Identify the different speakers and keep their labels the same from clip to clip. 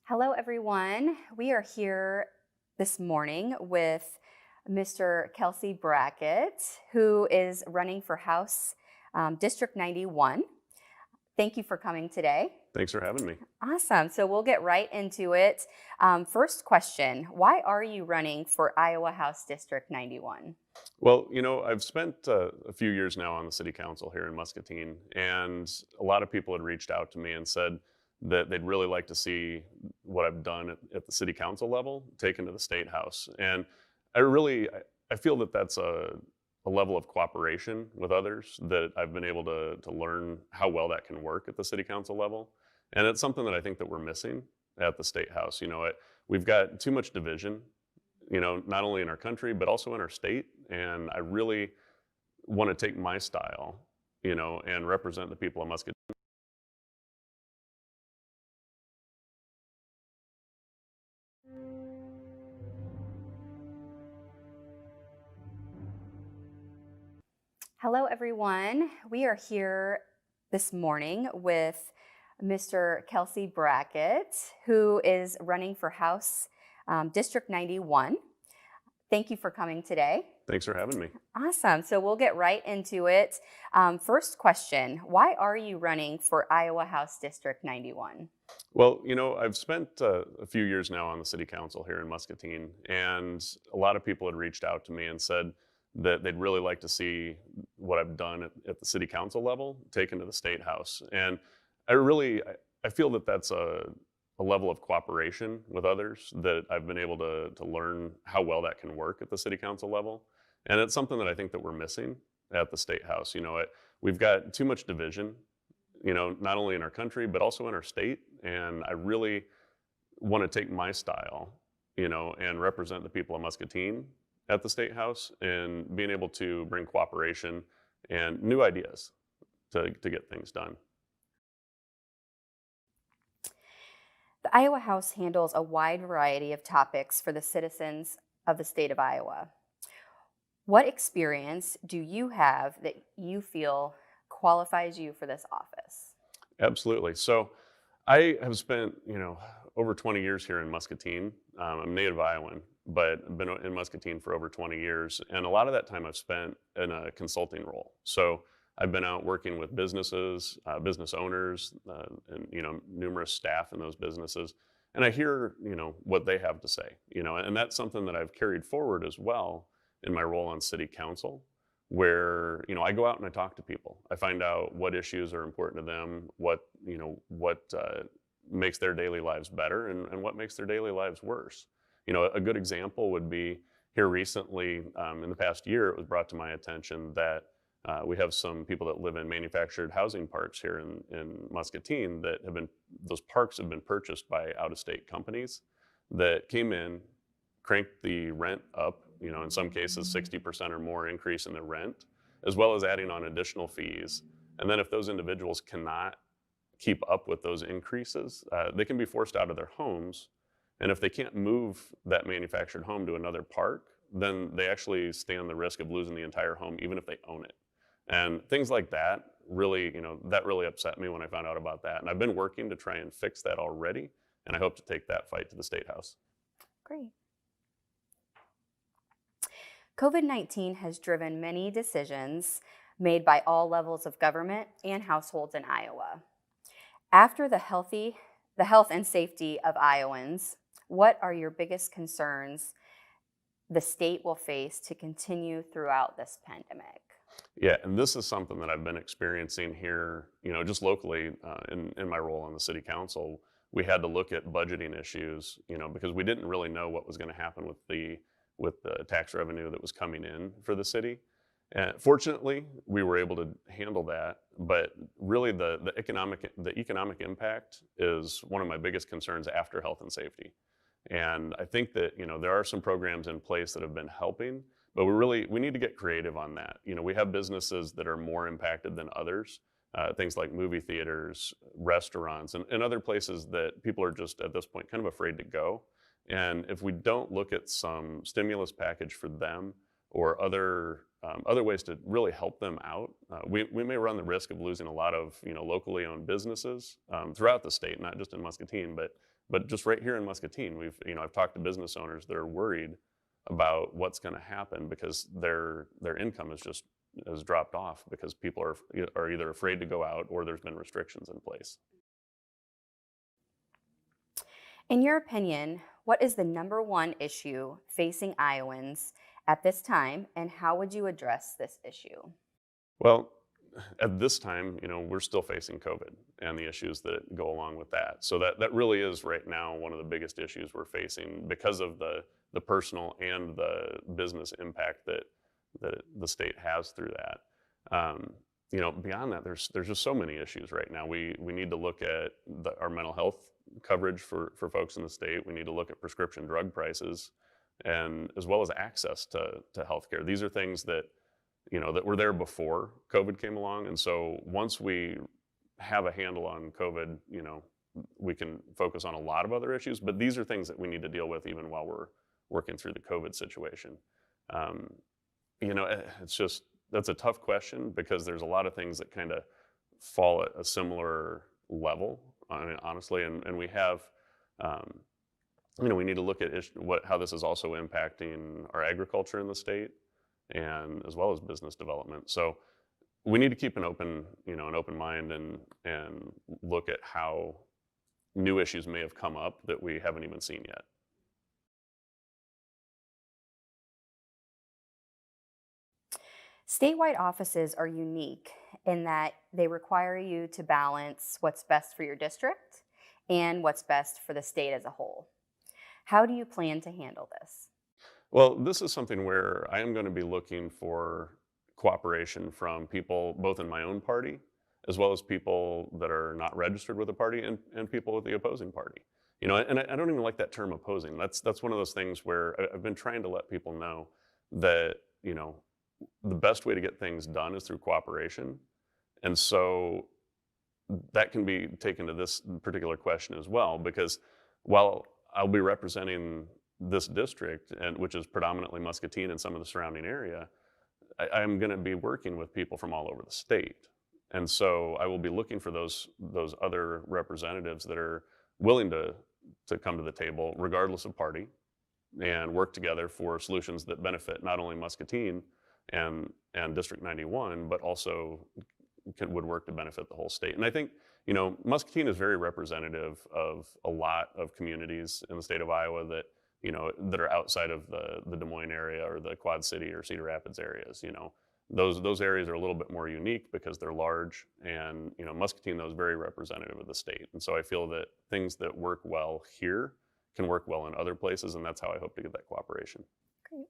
Speaker 1: Hello, everyone. We are here this morning with Mr. Kelcey Brackett, who is running for House District 91. Thank you for coming today.
Speaker 2: Thanks for having me.
Speaker 1: Awesome. So we'll get right into it. First question, why are you running for Iowa House District 91?
Speaker 2: Well, I've spent a few years now on the city council here in Muscatine, and a lot of people had reached out to me and said that they'd really like to see what I've done at the city council level taken to the state house. And I feel that that's a level of cooperation with others that I've been able to learn how well that can work at the city council level. And it's something that I think that we're missing at the state house. We've got too much division, not only in our country, but also in our state. And I really want to take my style, and represent the people of Muscatine.
Speaker 1: Hello, everyone. We are here this morning with Mr. Kelcey Brackett, who is running for House District 91. Thank you for coming today.
Speaker 2: Thanks for having me.
Speaker 1: Awesome. So we'll get right into it. First question, why are you running for Iowa House District 91?
Speaker 2: Well, I've spent a few years now on the city council here in Muscatine, and a lot of people had reached out to me and said that they'd really like to see what I've done at the city council level taken to the state house. And I feel that that's a level of cooperation with others that I've been able to learn how well that can work at the city council level. And it's something that I think that we're missing at the state house. We've got too much division, not only in our country, but also in our state. And I really want to take my style, and represent the people of Muscatine at the state house, and being able to bring cooperation and new ideas to get things done.
Speaker 1: The Iowa House handles a wide variety of topics for the citizens of the state of Iowa. What experience do you have that you feel qualifies you for this office?
Speaker 2: Absolutely. So I have spent, over 20 years here in Muscatine. I'm a native Iowan, but I've been in Muscatine for over 20 years. And a lot of that time I've spent in a consulting role. So I've been out working with businesses, business owners, and, numerous staff in those businesses. And I hear, what they have to say, and that's something that I've carried forward as well in my role on city council, where, I go out and I talk to people. I find out what issues are important to them, what makes their daily lives better, and what makes their daily lives worse. A good example would be here recently, in the past year, it was brought to my attention that we have some people that live in manufactured housing parks here in Muscatine those parks have been purchased by out-of-state companies that came in, cranked the rent up, in some cases 60% or more increase in the rent, as well as adding on additional fees. And then if those individuals cannot keep up with those increases, they can be forced out of their homes. And if they can't move that manufactured home to another park, then they actually stand the risk of losing the entire home, even if they own it. And things like that really, that really upset me when I found out about that. And I've been working to try and fix that already. And I hope to take that fight to the state house.
Speaker 1: Great. COVID-19 has driven many decisions made by all levels of government and households in Iowa. After the health and safety of Iowans, what are your biggest concerns the state will face to continue throughout this pandemic?
Speaker 2: Yeah, and this is something that I've been experiencing here, just locally in my role on the city council. We had to look at budgeting issues, because we didn't really know what was going to happen with the tax revenue that was coming in for the city. And fortunately, we were able to handle that, but really the economic impact is one of my biggest concerns after health and safety. And I think that, there are some programs in place that have been helping, but we need to get creative on that. We have businesses that are more impacted than others, things like movie theaters, restaurants, and other places that people are just at this point kind of afraid to go. And if we don't look at some stimulus package for them or other ways to really help them out, we may run the risk of losing a lot of locally owned businesses throughout the state, not just in Muscatine, but But just right here in Muscatine, I've talked to business owners that are worried about what's going to happen because their income has dropped off because people are either afraid to go out or there's been restrictions in place.
Speaker 1: In your opinion, what is the number one issue facing Iowans at this time, and how would you address this issue?
Speaker 2: Well, at this time, we're still facing COVID and the issues that go along with that. So that really is right now one of the biggest issues we're facing because of the personal and the business impact that the state has through that. Beyond that, there's just so many issues right now. We need to look at our mental health coverage for folks in the state. We need to look at prescription drug prices, and as well as access to healthcare. These are things that that were there before COVID came along. And so once we have a handle on COVID, we can focus on a lot of other issues, but these are things that we need to deal with even while we're working through the COVID situation. That's a tough question because there's a lot of things that kind of fall at a similar level, honestly. And we have, we need to look at how this is also impacting our agriculture in the state, and as well as business development. So we need to keep an open mind and look at how new issues may have come up that we haven't even seen yet.
Speaker 1: Statewide offices are unique in that they require you to balance what's best for your district and what's best for the state as a whole. How do you plan to handle this?
Speaker 2: Well, this is something where I am going to be looking for cooperation from people both in my own party, as well as people that are not registered with the party and people with the opposing party. And I don't even like that term opposing. That's one of those things where I've been trying to let people know that, the best way to get things done is through cooperation. And so that can be taken to this particular question as well, because while I'll be representing this district, and which is predominantly Muscatine and some of the surrounding area, I'm going to be working with people from all over the state. And so I will be looking for those other representatives that are willing to come to the table regardless of party and work together for solutions that benefit not only Muscatine and District 91, but also would work to benefit the whole state. And I think, Muscatine is very representative of a lot of communities in the state of Iowa that are outside of the Des Moines area or the Quad City or Cedar Rapids areas. Those areas are a little bit more unique because they're large, and Muscatine, though, is very representative of the state. And so I feel that things that work well here can work well in other places, and that's how I hope to get that cooperation.
Speaker 1: Great.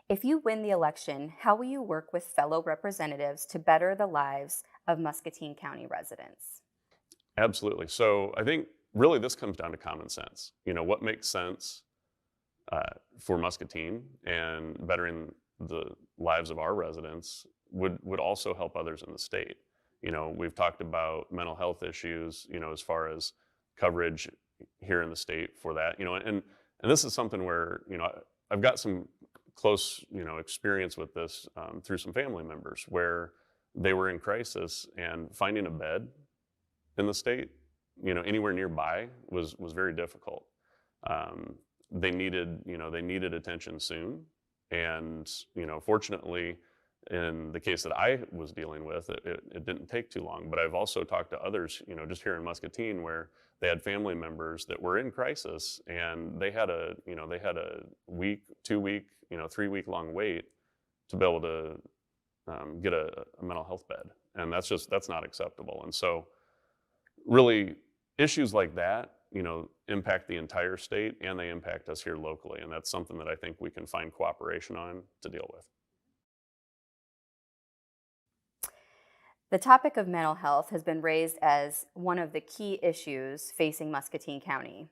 Speaker 1: If you win the election, how will you work with fellow representatives to better the lives of Muscatine County residents?
Speaker 2: Absolutely. So I think really this comes down to common sense. What makes sense for Muscatine and bettering the lives of our residents would also help others in the state. We've talked about mental health issues, as far as coverage here in the state for that, and this is something where, I've got some close, experience with this through some family members where they were in crisis, and finding a bed in the state, anywhere nearby was very difficult. They needed attention soon. And, fortunately, in the case that I was dealing with, it didn't take too long. But I've also talked to others, just here in Muscatine, where they had family members that were in crisis, and they had a week, 2 week, 3 week long wait to be able to get a mental health bed. And that's not acceptable. And so really issues like that, impact the entire state, and they impact us here locally. And that's something that I think we can find cooperation on to deal with.
Speaker 1: The topic of mental health has been raised as one of the key issues facing Muscatine County.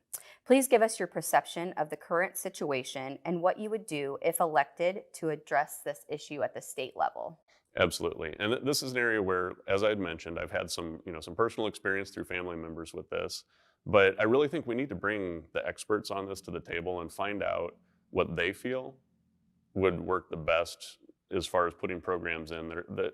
Speaker 1: Please give us your perception of the current situation and what you would do if elected to address this issue at the state level.
Speaker 2: Absolutely. And this is an area where, as I had mentioned, I've had some personal experience through family members with this, but I really think we need to bring the experts on this to the table and find out what they feel would work the best as far as putting programs in there that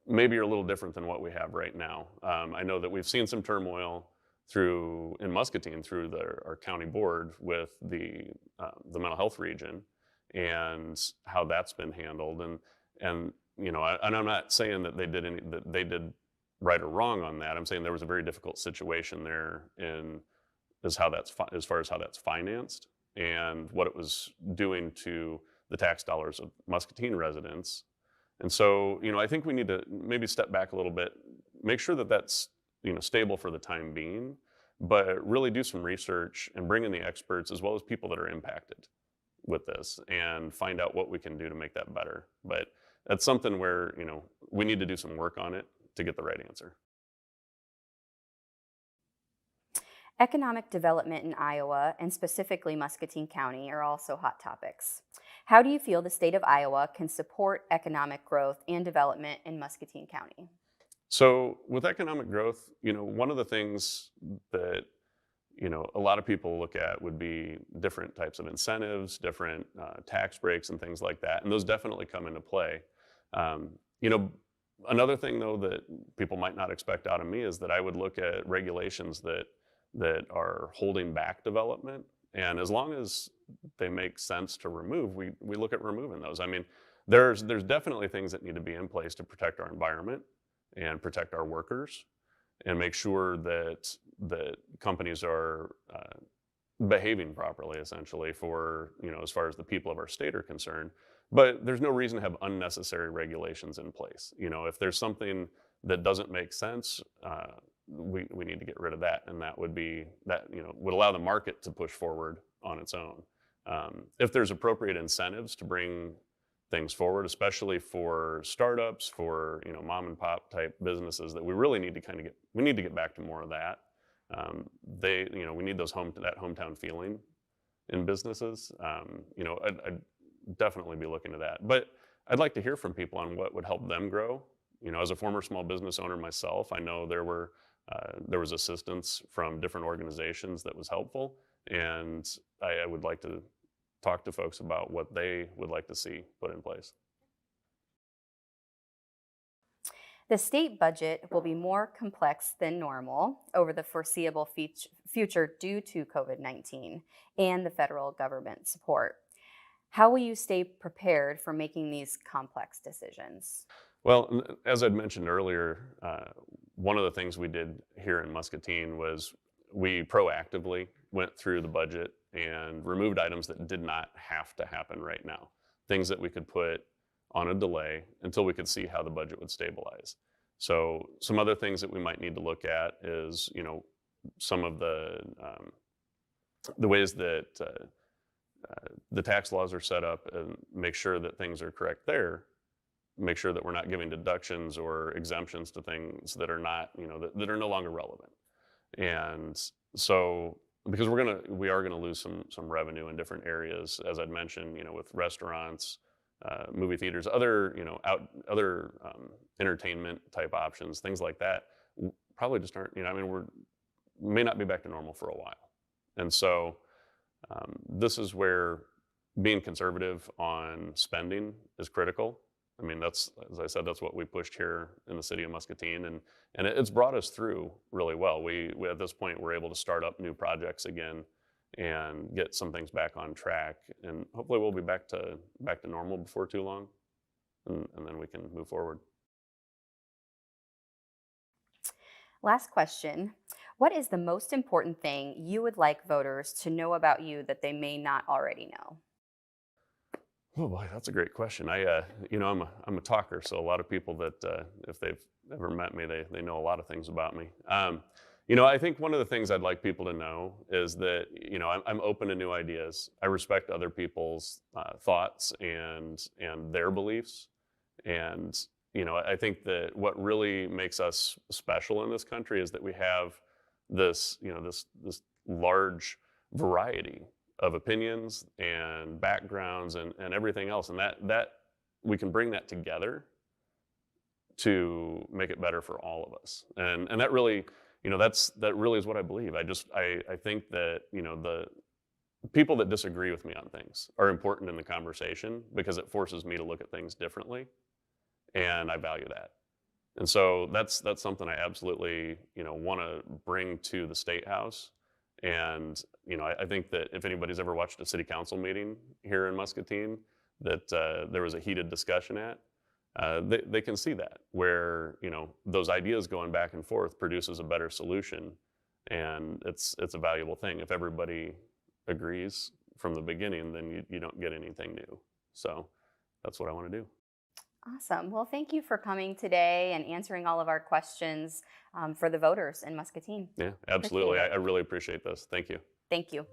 Speaker 2: maybe are a little different than what we have right now. I know that we've seen some turmoil in Muscatine through our county board with the mental health region and how that's been handled. And and I'm not saying that they did right or wrong on that. I'm saying there was a very difficult situation there as far as how that's financed and what it was doing to the tax dollars of Muscatine residents. And so, I think we need to maybe step back a little bit, make sure that that's, stable for the time being, but really do some research and bring in the experts as well as people that are impacted with this and find out what we can do to make that better. But that's something where, we need to do some work on it to get the right answer.
Speaker 1: Economic development in Iowa, and specifically Muscatine County, are also hot topics. How do you feel the state of Iowa can support economic growth and development in Muscatine County?
Speaker 2: So with economic growth, one of the things that, a lot of people look at would be different types of incentives, different tax breaks and things like that. And those definitely come into play. Another thing though that people might not expect out of me is that I would look at regulations that are holding back development. And as long as they make sense to remove, we look at removing those. I mean, there's definitely things that need to be in place to protect our environment and protect our workers and make sure that companies are behaving properly, essentially, for, as far as the people of our state are concerned. But there's no reason to have unnecessary regulations in place. If there's something that doesn't make sense, we need to get rid of that, and that would allow the market to push forward on its own. If there's appropriate incentives to bring things forward, especially for startups, for mom and pop type businesses, that we really need to get back to more of that. We need that hometown feeling in businesses. I'd definitbe be looking to that, but I'd like to hear from people on what would help them grow. As a former small business owner myself, I know there was assistance from different organizations that was helpful, and I would like to talk to folks about what they would like to see put in place.
Speaker 1: The state budget will be more complex than normal over the foreseeable future due to COVID-19 and the federal government support. How will you stay prepared for making these complex decisions?
Speaker 2: Well, as I'd mentioned earlier, one of the things we did here in Muscatine was we proactively went through the budget and removed items that did not have to happen right now, things that we could put on a delay until we could see how the budget would stabilize. So some other things that we might need to look at is, some of the ways that the tax laws are set up, and make sure that things are correct there. Make sure that we're not giving deductions or exemptions to things that are not, that are no longer relevant. And so, because we are gonna lose some revenue in different areas, as I'd mentioned, with restaurants, movie theaters, other entertainment type options, things like that, probably just aren't. May not be back to normal for a while. And so, this is where being conservative on spending is critical. I mean, as I said, that's what we pushed here in the city of Muscatine, and it's brought us through really well. We at this point, we're able to start up new projects again and get some things back on track, and hopefully we'll be back to normal before too long, and then we can move forward.
Speaker 1: Last question. What is the most important thing you would like voters to know about you that they may not already know?
Speaker 2: Oh boy, that's a great question. I'm a talker, so a lot of people that if they've ever met me, they know a lot of things about me. I think one of the things I'd like people to know is that I'm open to new ideas. I respect other people's thoughts and their beliefs, and I think that what really makes us special in this country is that we have this large variety of opinions and backgrounds and everything else, and that we can bring that together to make it better for all of us, and that really that really is what I believe. I think that the people that disagree with me on things are important in the conversation because it forces me to look at things differently, and I value that. And so that's something I absolutely, want to bring to the State House. And, I think that if anybody's ever watched a city council meeting here in Muscatine that there was a heated discussion at, they can see that where, those ideas going back and forth produces a better solution. And it's a valuable thing. If everybody agrees from the beginning, then you don't get anything new. So that's what I want to do.
Speaker 1: Awesome. Well, thank you for coming today and answering all of our questions for the voters in Muscatine.
Speaker 2: Yeah,
Speaker 1: Appreciate
Speaker 2: absolutely.
Speaker 1: it.
Speaker 2: I really appreciate this. Thank you.
Speaker 1: Thank you.